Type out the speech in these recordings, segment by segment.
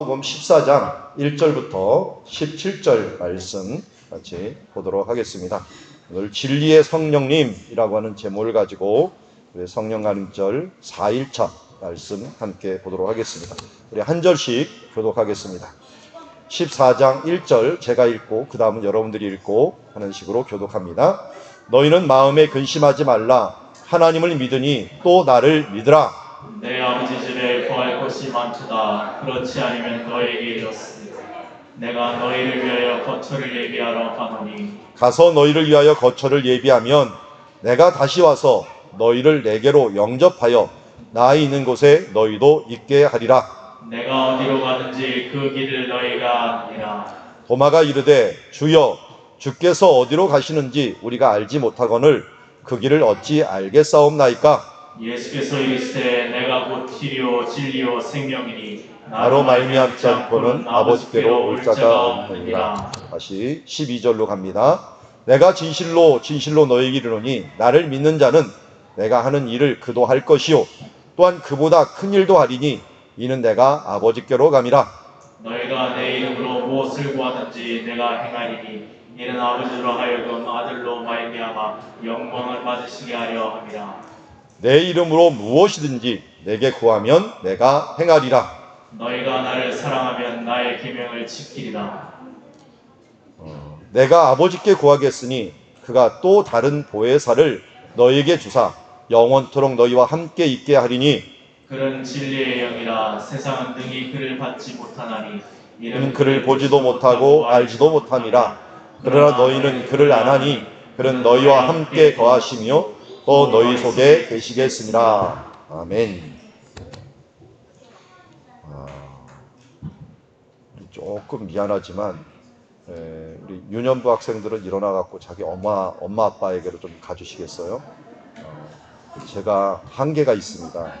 요한복음 14장 1절부터 17절 말씀 같이 보도록 하겠습니다. 오늘 진리의 성령님이라고 하는 제목을 가지고 우리 성령 강림절 4일차 말씀 함께 보도록 하겠습니다. 우리 한 절씩 교독하겠습니다. 14장 1절 제가 읽고 그 다음은 여러분들이 읽고 하는 식으로 교독합니다. 너희는 마음에 근심하지 말라. 하나님을 믿으니 또 나를 믿으라. 내 아버지 집에 거할 곳이 많도다. 그렇지 아니면 너에게 이르렀으리. 내가 너희를 위하여 거처를 예비하러 가노니 가서 너희를 위하여 거처를 예비하면 내가 다시 와서 너희를 내게로 영접하여 나 있는 곳에 너희도 있게 하리라. 내가 어디로 가든지 그 길을 너희가 아니라. 도마가 이르되 주여 주께서 어디로 가시는지 우리가 알지 못하거늘 그 길을 어찌 알겠사옵나이까. 예수께서 이르시되 내가 곧 길이요 진리요 생명이니 나로 말미암지 않고는 아버지께로 올 자가 없느니라. 다시 12절로 갑니다. 내가 진실로 너희에게 이르노니 나를 믿는 자는 내가 하는 일을 그도 할 것이요 또한 그보다 큰 일도 하리니 이는 내가 아버지께로 감이라. 너희가 내 이름으로 무엇을 구하든지 내가 행하리니 이는 아버지로 하여금 아들로 말미암아 영광을 받으시게 하려 함이라. 내 이름으로 무엇이든지 내게 구하면 내가 행하리라. 너희가 나를 사랑하면 나의 계명을 지키리라. 내가 아버지께 구하겠으니 그가 또 다른 보혜사를 너희에게 주사 영원토록 너희와 함께 있게 하리니 그는 진리의 영이라. 세상은 능히 그를 받지 못하나니 이는 그를 보지도 못하고 알지도 못함이라. 그러나 너희는 그를 아나니 그는 너희와 함께 거하시며 또 너희 속에 계시겠으니라. 아멘. 조금 미안하지만 우리 유년부 학생들은 일어나갖고 자기 엄마 아빠에게로 좀 가주시겠어요? 제가 한계가 있습니다.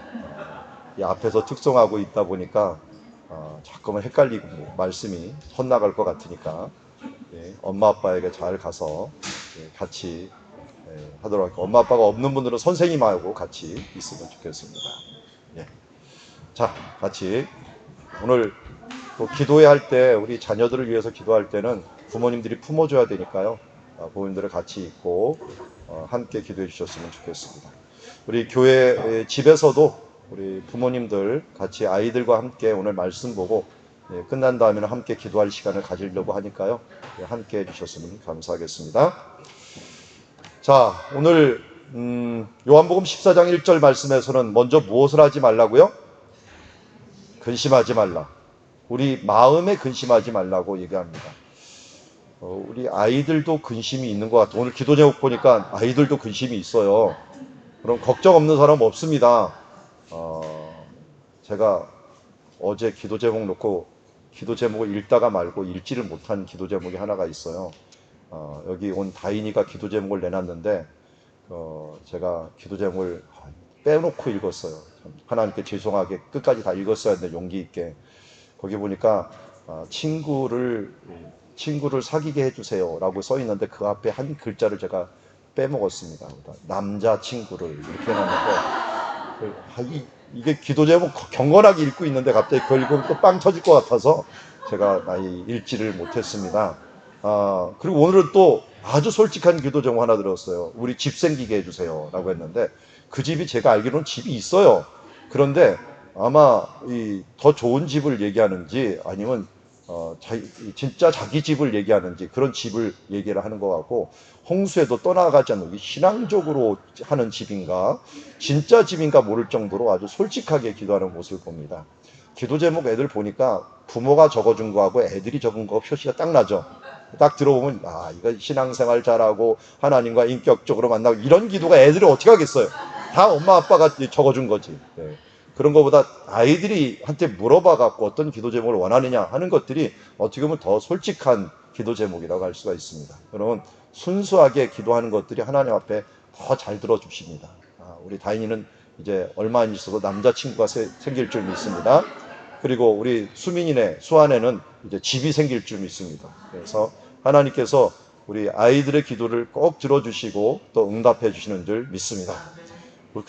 이 앞에서 특송하고 있다 보니까 자꾸만 헷갈리고 말씀이 헛나갈 것 같으니까 엄마 아빠에게 잘 가서 같이 하도록 할게요. 엄마 아빠가 없는 분들은 선생님하고 같이 있으면 좋겠습니다. 자, 같이 오늘 또 기도회 할 때 우리 자녀들을 위해서 기도할 때는 부모님들이 품어줘야 되니까요. 부모님들을 같이 있고 함께 기도해 주셨으면 좋겠습니다. 우리 교회 집에서도 우리 부모님들 같이 아이들과 함께 오늘 말씀 보고 끝난 다음에는 함께 기도할 시간을 가지려고 하니까요. 함께 해주셨으면 감사하겠습니다. 자, 오늘 요한복음 14장 1절 말씀에서는 먼저 무엇을 하지 말라고요? 근심하지 말라. 우리 마음에 근심하지 말라고 얘기합니다. 우리 아이들도 근심이 있는 것 같아요. 오늘 기도 제목 보니까 아이들도 근심이 있어요. 그럼 걱정 없는 사람 없습니다. 제가 어제 기도 제목 놓고 기도 제목을 읽다가 말고 읽지를 못한 기도 제목이 하나가 있어요. 여기 온 다인이가 기도 제목을 내놨는데 제가 기도 제목을 빼놓고 읽었어요. 하나님께 죄송하게 끝까지 다 읽었어야 했는데 용기 있게. 거기 보니까 친구를 사귀게 해주세요 라고 써 있는데 그 앞에 한 글자를 제가 빼먹었습니다. 남자친구를 이렇게 해놨는데 이게 기도 제목 경건하게 읽고 있는데 갑자기 그걸 읽으면 또 빵 터질 것 같아서 제가 읽지를 못했습니다. 그리고 오늘은 또 아주 솔직한 기도 제목 하나 들었어요. 우리 집 생기게 해주세요 라고 했는데 그 집이 제가 알기로는 집이 있어요. 그런데 아마 더 좋은 집을 얘기하는지 아니면 진짜 자기 집을 얘기하는지 그런 집을 얘기를 하는 것 같고, 홍수에도 떠나가지 않는 신앙적으로 하는 집인가 진짜 집인가 모를 정도로 아주 솔직하게 기도하는 모습을 봅니다. 기도 제목 애들 보니까 부모가 적어준 거하고 애들이 적은 거 표시가 딱 나죠. 딱 들어보면 이거 신앙생활 잘하고 하나님과 인격적으로 만나고 이런 기도가 애들이 어떻게 하겠어요. 다 엄마 아빠가 적어준 거지. 그런 것보다 아이들이 한테 물어봐 갖고 어떤 기도 제목을 원하느냐 하는 것들이 어떻게 보면 더 솔직한 기도 제목이라고 할 수가 있습니다. 여러분, 순수하게 기도하는 것들이 하나님 앞에 더 잘 들어주십니다. 우리 다인이는 이제 얼마 안 있어도 남자친구가 생길 줄 믿습니다. 그리고 우리 수아네는 이제 집이 생길 줄 믿습니다. 그래서 하나님께서 우리 아이들의 기도를 꼭 들어주시고 또 응답해 주시는 줄 믿습니다.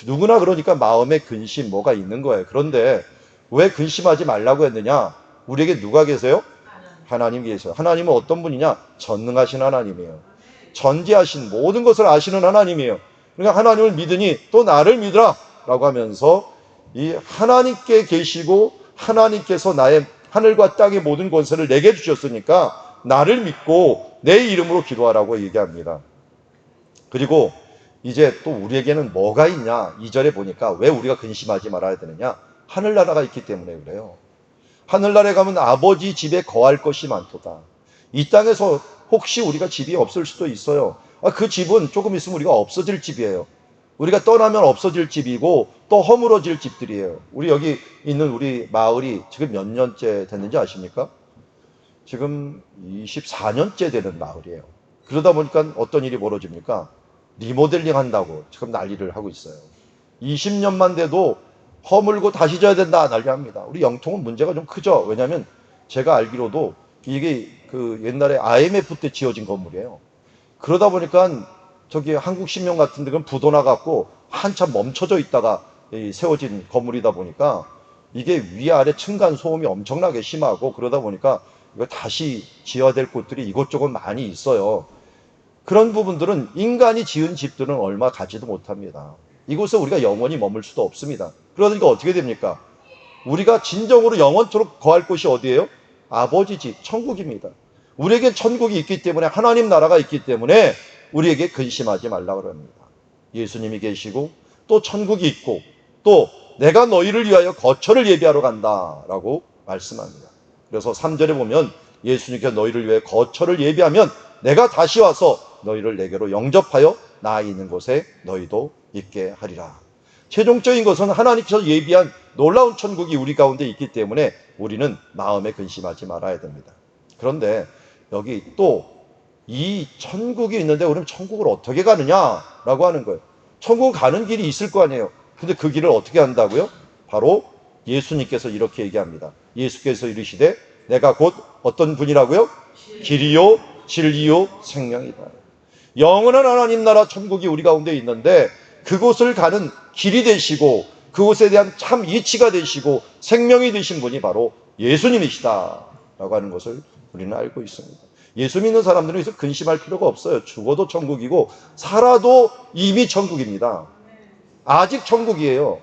누구나 그러니까 마음에 근심 뭐가 있는 거예요. 그런데 왜 근심하지 말라고 했느냐? 우리에게 누가 계세요? 하나님 계세요. 하나님은 어떤 분이냐? 전능하신 하나님이에요. 전지하신 모든 것을 아시는 하나님이에요. 그러니까 하나님을 믿으니 또 나를 믿으라 라고 하면서 이 하나님께 계시고 하나님께서 나의 하늘과 땅의 모든 권세를 내게 주셨으니까 나를 믿고 내 이름으로 기도하라고 얘기합니다. 그리고 이제 또 우리에게는 뭐가 있냐? 2절에 보니까 왜 우리가 근심하지 말아야 되느냐? 하늘나라가 있기 때문에 그래요. 하늘나라에 가면 아버지 집에 거할 것이 많도다. 이 땅에서 혹시 우리가 집이 없을 수도 있어요. 그 집은 조금 있으면 우리가 없어질 집이에요. 우리가 떠나면 없어질 집이고 또 허물어질 집들이에요. 우리 여기 있는 우리 마을이 지금 몇 년째 됐는지 아십니까? 지금 24년째 되는 마을이에요. 그러다 보니까 어떤 일이 벌어집니까? 리모델링 한다고 지금 난리를 하고 있어요. 20년만 돼도 허물고 다시 져야 된다 난리합니다. 우리 영통은 문제가 좀 크죠. 왜냐하면 제가 알기로도 이게 그 옛날에 IMF 때 지어진 건물이에요. 그러다 보니까 저기 한국신명 같은 데는 부도나 갖고 한참 멈춰져 있다가 세워진 건물이다 보니까 이게 위아래 층간 소음이 엄청나게 심하고 그러다 보니까 이거 다시 지어야 될 곳들이 이곳저곳 많이 있어요. 그런 부분들은 인간이 지은 집들은 얼마 가지도 못합니다. 이곳에 우리가 영원히 머물 수도 없습니다. 그러니까 어떻게 됩니까? 우리가 진정으로 영원토록 거할 곳이 어디예요? 아버지 집, 천국입니다. 우리에게 천국이 있기 때문에 하나님 나라가 있기 때문에 우리에게 근심하지 말라고 합니다. 예수님이 계시고 또 천국이 있고 또 내가 너희를 위하여 거처를 예비하러 간다라고 말씀합니다. 그래서 3절에 보면 예수님께서 너희를 위해 거처를 예비하면 내가 다시 와서 너희를 내게로 영접하여 나 있는 곳에 너희도 있게 하리라. 최종적인 것은 하나님께서 예비한 놀라운 천국이 우리 가운데 있기 때문에 우리는 마음에 근심하지 말아야 됩니다. 그런데 여기 또 이 천국이 있는데 우리는 천국을 어떻게 가느냐라고 하는 거예요. 천국 가는 길이 있을 거 아니에요. 근데 그 길을 어떻게 한다고요? 바로 예수님께서 이렇게 얘기합니다. 예수께서 이르시되 내가 곧 어떤 분이라고요? 길이요 진리요 생명이다. 영원한 하나님 나라 천국이 우리 가운데 있는데 그곳을 가는 길이 되시고 그곳에 대한 참 이치가 되시고 생명이 되신 분이 바로 예수님이시다 라고 하는 것을 우리는 알고 있습니다. 예수 믿는 사람들은 여기서 근심할 필요가 없어요. 죽어도 천국이고 살아도 이미 천국입니다. 아직 천국이에요.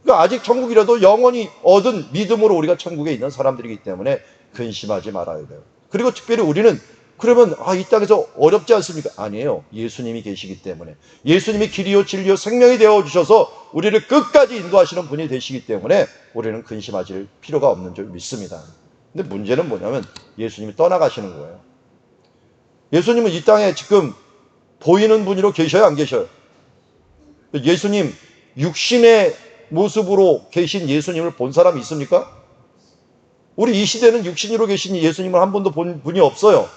그러니까 아직 천국이라도 영원히 얻은 믿음으로 우리가 천국에 있는 사람들이기 때문에 근심하지 말아야 돼요. 그리고 특별히 우리는 그러면 이 땅에서 어렵지 않습니까? 아니에요. 예수님이 계시기 때문에 예수님이 길이요 진리요 생명이 되어주셔서 우리를 끝까지 인도하시는 분이 되시기 때문에 우리는 근심하실 필요가 없는 줄 믿습니다. 근데 문제는 뭐냐면 예수님이 떠나가시는 거예요. 예수님은 이 땅에 지금 보이는 분으로 계셔요? 안 계셔요? 예수님 육신의 모습으로 계신 예수님을 본 사람이 있습니까? 우리 이 시대는 육신으로 계신 예수님을 한 번도 본 분이 없어요.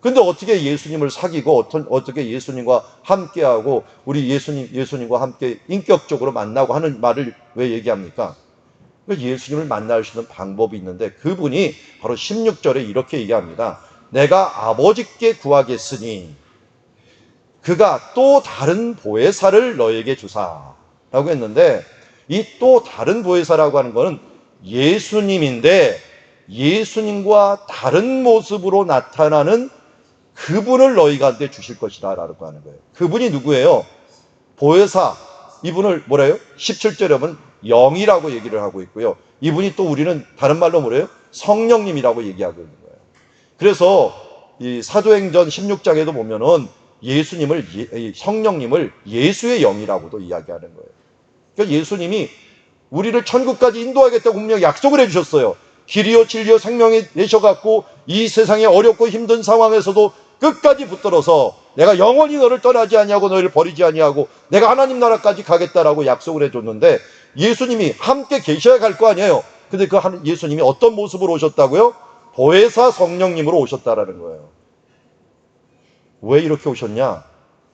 근데 어떻게 예수님을 사귀고 어떻게 예수님과 함께하고 우리 예수님과 함께 인격적으로 만나고 하는 말을 왜 얘기합니까? 예수님을 만날 수 있는 방법이 있는데 그분이 바로 16절에 이렇게 얘기합니다. 내가 아버지께 구하겠으니 그가 또 다른 보혜사를 너에게 주사 라고 했는데 이 또 다른 보혜사라고 하는 것은 예수님인데 예수님과 다른 모습으로 나타나는 그분을 너희한테 주실 것이다 라고 하는 거예요. 그분이 누구예요? 보혜사. 이분을 뭐래요? 17절에 보면 영이라고 얘기를 하고 있고요. 이분이 또 우리는 다른 말로 뭐래요? 성령님이라고 얘기하고 있는 거예요. 그래서 이 사도행전 16장에도 보면은 성령님을 예수의 영이라고도 이야기하는 거예요. 그러니까 예수님이 우리를 천국까지 인도하겠다고 분명히 약속을 해주셨어요. 길이요 진리요 생명이 되셔갖고 이 세상의 어렵고 힘든 상황에서도 끝까지 붙들어서 내가 영원히 너를 떠나지 아니하고 너희를 버리지 아니하고 내가 하나님 나라까지 가겠다라고 약속을 해줬는데 예수님이 함께 계셔야 갈 거 아니에요. 근데 그 예수님이 어떤 모습으로 오셨다고요? 보혜사 성령님으로 오셨다라는 거예요. 왜 이렇게 오셨냐?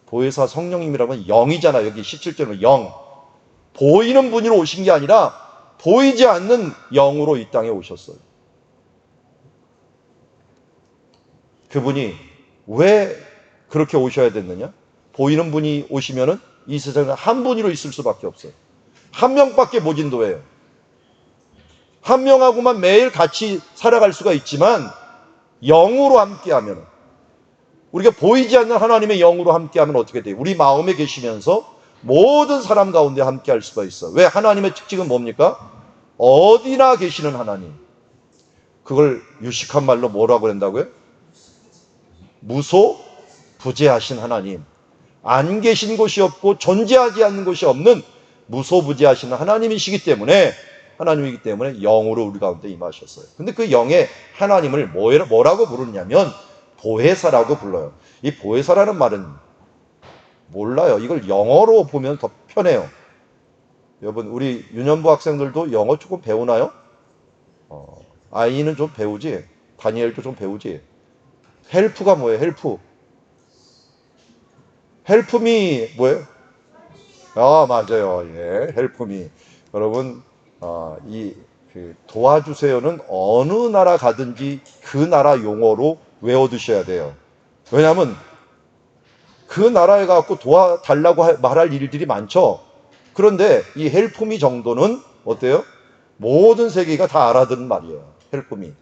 보혜사 성령님이라면 영이잖아. 여기 17절은 영. 보이는 분으로 오신 게 아니라 보이지 않는 영으로 이 땅에 오셨어요. 그분이 왜 그렇게 오셔야 됐느냐? 보이는 분이 오시면은 이 세상에 한 분으로 있을 수밖에 없어요. 한 명밖에 못 인도해요. 한 명하고만 매일 같이 살아갈 수가 있지만 영으로 함께하면, 우리가 보이지 않는 하나님의 영으로 함께하면 어떻게 돼요? 우리 마음에 계시면서 모든 사람 가운데 함께할 수가 있어. 왜? 하나님의 특징은 뭡니까? 어디나 계시는 하나님. 그걸 유식한 말로 뭐라고 한다고요? 무소부재하신 하나님. 안 계신 곳이 없고 존재하지 않는 곳이 없는 무소부재하신 하나님이시기 때문에, 하나님이기 때문에 영으로 우리 가운데 임하셨어요. 근데 그 영의 하나님을 뭐라고 부르냐면 보혜사라고 불러요. 이 보혜사라는 말은 몰라요. 이걸 영어로 보면 더 편해요. 여러분, 우리 유년부 학생들도 영어 조금 배우나요? 아이는 좀 배우지. 다니엘도 좀 배우지. 헬프가 뭐예요? 헬프. 헬프미 뭐예요? 아, 맞아요. 예, 헬프미. 여러분, 도와주세요는 어느 나라 가든지 그 나라 용어로 외워두셔야 돼요. 왜냐하면 그 나라에 가서 도와달라고 말할 일들이 많죠. 그런데 이 헬프미 정도는 어때요? 모든 세계가 다 알아듣는 말이에요. 헬프미.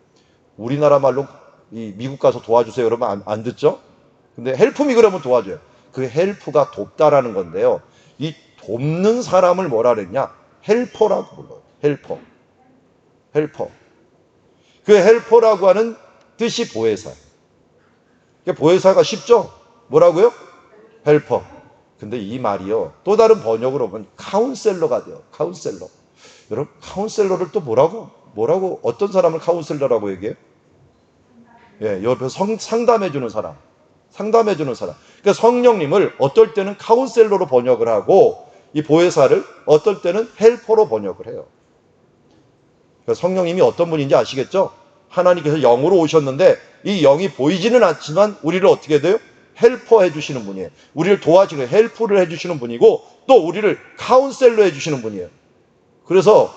우리나라 말로 이 미국 가서 도와주세요 그러면 안 듣죠? 근데 헬프미 그러면 도와줘요. 그 헬프가 돕다라는 건데요. 이 돕는 사람을 뭐라 그랬냐? 헬퍼라고 불러요. 헬퍼. 헬퍼. 그 헬퍼라고 하는 뜻이 보혜사. 보혜사가 쉽죠? 뭐라고요? 헬퍼. 근데 이 말이요, 또 다른 번역으로 보면 카운셀러가 돼요. 카운셀러. 여러분, 카운셀러를 또 뭐라고 어떤 사람을 카운셀러라고 얘기해요? 예, 옆에서 상담해주는 사람. 상담해주는 사람. 그러니까 성령님을 어떨 때는 카운셀러로 번역을 하고, 이 보혜사를 어떨 때는 헬퍼로 번역을 해요. 그러니까 성령님이 어떤 분인지 아시겠죠? 하나님께서 영으로 오셨는데 이 영이 보이지는 않지만 우리를 어떻게 돼요? 헬퍼 해주시는 분이에요. 우리를 도와주는, 헬프를 해주시는 분이고, 또 우리를 카운셀러 해주시는 분이에요. 그래서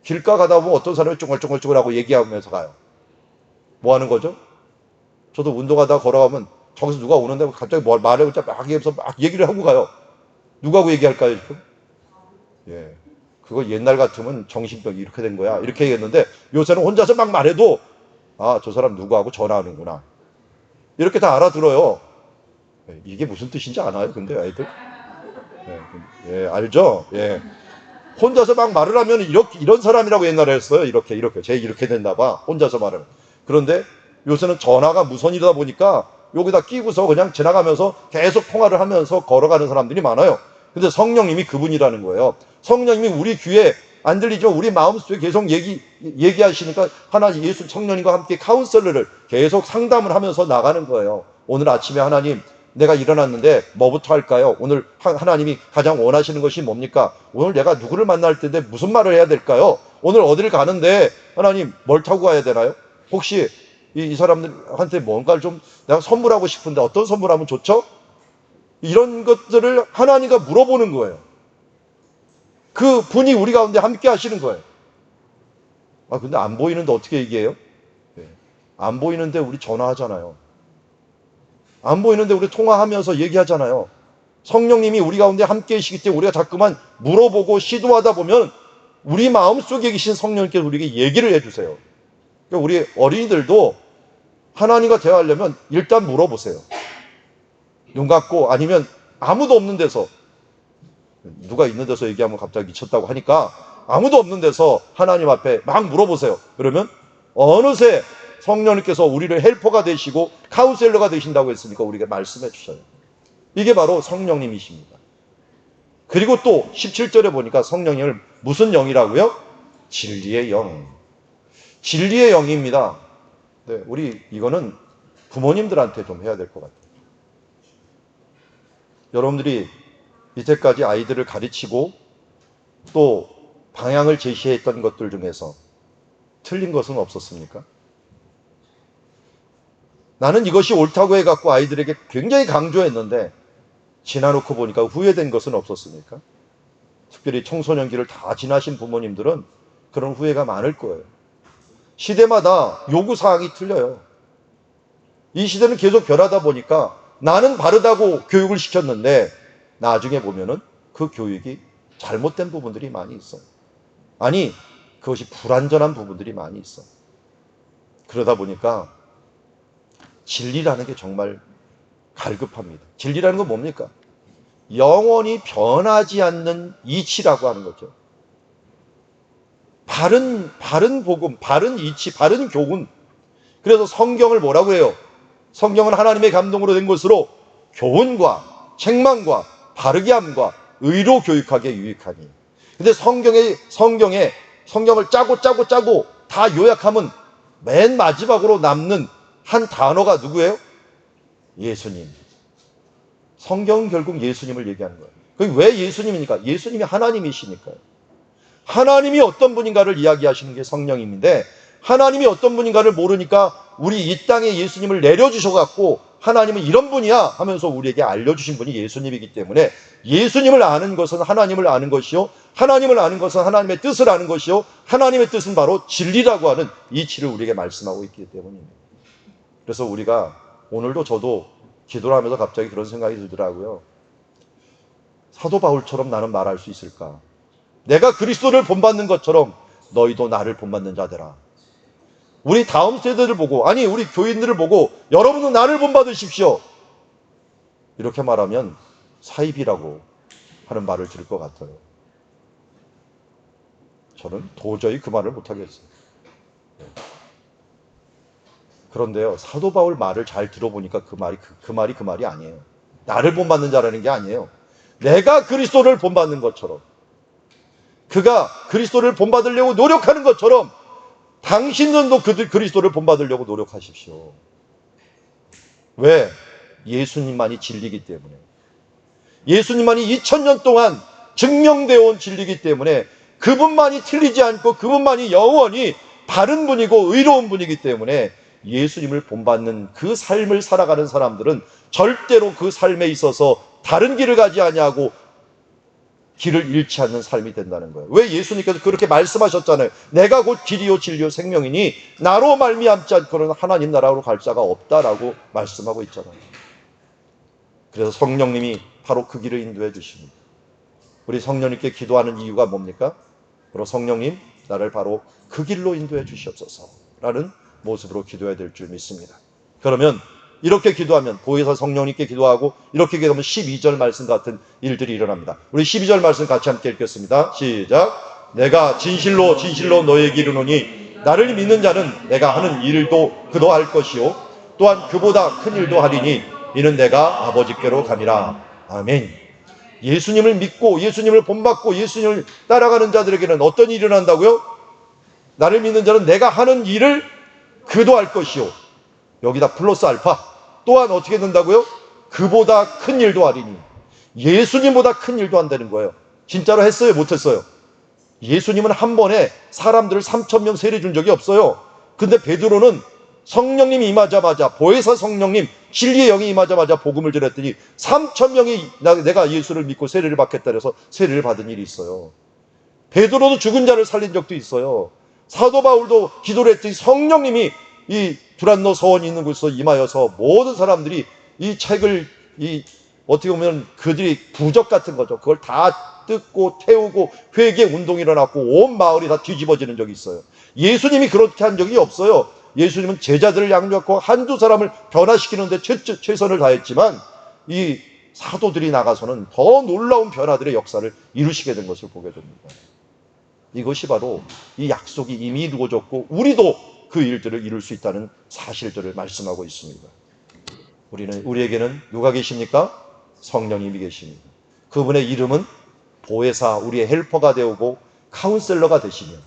길가 가다 보면 어떤 사람이 쫑글쫑글쫑글하고 얘기하면서 가요. 뭐 하는 거죠? 저도 운동하다가 걸어가면 저기서 누가 오는데 갑자기 말을 막 하면서 막 얘기를 하고 가요. 누구하고 얘기할까요, 지금? 예. 그거 옛날 같으면 정신병이 이렇게 된 거야, 이렇게 얘기했는데, 요새는 혼자서 막 말해도 아, 저 사람 누구하고 전화하는구나, 이렇게 다 알아들어요. 예, 이게 무슨 뜻인지 아나요? 근데 아이들? 예, 알죠? 예. 혼자서 막 말을 하면 이런 사람이라고 옛날에 했어요. 쟤 이렇게 됐나 봐, 혼자서 말을. 그런데 요새는 전화가 무선이다 보니까 여기다 끼고서 그냥 지나가면서 계속 통화를 하면서 걸어가는 사람들이 많아요. 근데 성령님이 그분이라는 거예요. 성령님이 우리 귀에 안 들리죠? 우리 마음속에 계속 얘기하시니까 하나님, 예수 성령님과 함께 카운셀러를 계속 상담을 하면서 나가는 거예요. 오늘 아침에 하나님, 내가 일어났는데 뭐부터 할까요? 오늘 하나님이 가장 원하시는 것이 뭡니까? 오늘 내가 누구를 만날 텐데 무슨 말을 해야 될까요? 오늘 어디를 가는데 하나님 뭘 타고 가야 되나요? 혹시 이 사람들한테 뭔가를 좀 내가 선물하고 싶은데 어떤 선물하면 좋죠? 이런 것들을 하나님과 물어보는 거예요. 그 분이 우리 가운데 함께 하시는 거예요. 아, 근데 안 보이는데 어떻게 얘기해요? 네. 안 보이는데 우리 전화하잖아요. 안 보이는데 우리 통화하면서 얘기하잖아요. 성령님이 우리 가운데 함께 계시기 때문에 우리가 자꾸만 물어보고 시도하다 보면 우리 마음속에 계신 성령님께서 우리에게 얘기를 해주세요. 그러니까 우리 어린이들도 하나님과 대화하려면 일단 물어보세요. 눈 감고, 아니면 아무도 없는 데서, 누가 있는 데서 얘기하면 갑자기 미쳤다고 하니까 아무도 없는 데서 하나님 앞에 막 물어보세요. 그러면 어느새 성령님께서 우리를 헬퍼가 되시고 카운셀러가 되신다고 했으니까 우리가 말씀해 주셔요. 이게 바로 성령님이십니다. 그리고 또 17절에 보니까 성령님을 무슨 영이라고요? 진리의 영. 진리의 영입니다. 네, 우리 이거는 부모님들한테 좀 해야 될 것 같아요. 여러분들이 이때까지 아이들을 가르치고 또 방향을 제시했던 것들 중에서 틀린 것은 없었습니까? 나는 이것이 옳다고 해갖고 아이들에게 굉장히 강조했는데 지나놓고 보니까 후회된 것은 없었습니까? 특별히 청소년기를 다 지나신 부모님들은 그런 후회가 많을 거예요. 시대마다 요구사항이 틀려요. 이 시대는 계속 변하다 보니까 나는 바르다고 교육을 시켰는데 나중에 보면은 그 교육이 잘못된 부분들이 많이 있어요. 아니, 그것이 불완전한 부분들이 많이 있어. 그러다 보니까 진리라는 게 정말 갈급합니다. 진리라는 건 뭡니까? 영원히 변하지 않는 이치라고 하는 거죠. 바른 복음, 바른 이치, 바른 교훈. 그래서 성경을 뭐라고 해요? 성경은 하나님의 감동으로 된 것으로 교훈과 책망과 바르게 함과 의로 교육하기에 유익하니. 근데 성경을 짜고 다 요약하면 맨 마지막으로 남는 한 단어가 누구예요? 예수님. 성경은 결국 예수님을 얘기하는 거예요. 그게 왜 예수님입니까? 예수님이 하나님이시니까요. 하나님이 어떤 분인가를 이야기하시는 게 성령님인데, 하나님이 어떤 분인가를 모르니까 우리 이 땅에 예수님을 내려주셔갖고 하나님은 이런 분이야 하면서 우리에게 알려주신 분이 예수님이기 때문에, 예수님을 아는 것은 하나님을 아는 것이요, 하나님을 아는 것은 하나님의 뜻을 아는 것이요, 하나님의 뜻은 바로 진리라고 하는 이치를 우리에게 말씀하고 있기 때문입니다. 그래서 우리가 오늘도 저도 기도를 하면서 갑자기 그런 생각이 들더라고요. 사도 바울처럼 나는 말할 수 있을까? 내가 그리스도를 본받는 것처럼 너희도 나를 본받는 자들아. 우리 다음 세대를 보고, 아니 우리 교인들을 보고 여러분은 나를 본받으십시오, 이렇게 말하면 사입이라고 하는 말을 들을 것 같아요. 저는 도저히 그 말을 못하겠어요. 그런데요, 사도 바울 말을 잘 들어보니까 그 말이 아니에요. 나를 본받는 자라는 게 아니에요. 내가 그리스도를 본받는 것처럼, 그가 그리스도를 본받으려고 노력하는 것처럼 당신들도 그리스도를 본받으려고 노력하십시오. 왜? 예수님만이 진리이기 때문에. 예수님만이 2000년 동안 증명되어 온 진리이기 때문에, 그분만이 틀리지 않고 그분만이 영원히 바른 분이고 의로운 분이기 때문에 예수님을 본받는 그 삶을 살아가는 사람들은 절대로 그 삶에 있어서 다른 길을 가지 아니하고 길을 잃지 않는 삶이 된다는 거예요. 왜? 예수님께서 그렇게 말씀하셨잖아요. 내가 곧 길이요 진리요 생명이니 나로 말미암지 않고는 하나님 나라로 갈 자가 없다라고 말씀하고 있잖아요. 그래서 성령님이 바로 그 길을 인도해 주십니다. 우리 성령님께 기도하는 이유가 뭡니까? 바로 성령님, 나를 바로 그 길로 인도해 주시옵소서라는 모습으로 기도해야 될 줄 믿습니다. 그러면 이렇게 기도하면, 보혜사 성령님께 기도하고 이렇게 기도하면 12절 말씀 같은 일들이 일어납니다. 우리 12절 말씀 같이 함께 읽겠습니다. 시작. 내가 진실로 너에게 이르노니 나를 믿는 자는 내가 하는 일도 그도 할 것이요 또한 그보다 큰 일도 하리니 이는 내가 아버지께로 감이라. 아멘. 예수님을 믿고 예수님을 본받고 예수님을 따라가는 자들에게는 어떤 일이 일어난다고요? 나를 믿는 자는 내가 하는 일을 그도 할 것이요, 여기다 플러스 알파, 또한 어떻게 된다고요? 그보다 큰 일도 하리니. 예수님보다 큰 일도 한다는 거예요. 진짜로 했어요? 못했어요? 예수님은 한 번에 사람들을 3,000명 세례 준 적이 없어요. 근데 베드로는 성령님이 임하자마자, 보혜사 성령님, 진리의 영이 임하자마자 복음을 전했더니 3,000명이 내가 예수를 믿고 세례를 받겠다 해서 세례를 받은 일이 있어요. 베드로도 죽은 자를 살린 적도 있어요. 사도 바울도 기도를 했더니 성령님이 이 두란노 서원이 있는 곳에서 임하여서 모든 사람들이 이 책을, 어떻게 보면 그들이 부적 같은 거죠. 그걸 다 뜯고 태우고 회개 운동이 일어났고 온 마을이 다 뒤집어지는 적이 있어요. 예수님이 그렇게 한 적이 없어요. 예수님은 제자들을 양육하고 한두 사람을 변화시키는데 최선을 다했지만, 이 사도들이 나가서는 더 놀라운 변화들의 역사를 이루시게 된 것을 보게 됩니다. 이것이 바로 이 약속이 이미 이루어졌고 우리도 그 일들을 이룰 수 있다는 사실들을 말씀하고 있습니다. 우리에게는 누가 계십니까? 성령님이 계십니다. 그분의 이름은 보혜사, 우리의 헬퍼가 되오고 카운셀러가 되시며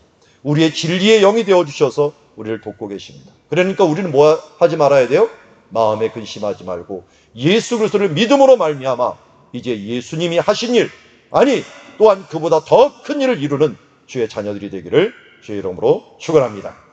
우리의 진리의 영이 되어주셔서 우리를 돕고 계십니다. 그러니까 우리는 뭐 하지 말아야 돼요? 마음에 근심하지 말고 예수 그리스도를 믿음으로 말미암아 이제 예수님이 하신 일, 아니 또한 그보다 더 큰 일을 이루는 주의 자녀들이 되기를 주의 이름으로 축원합니다.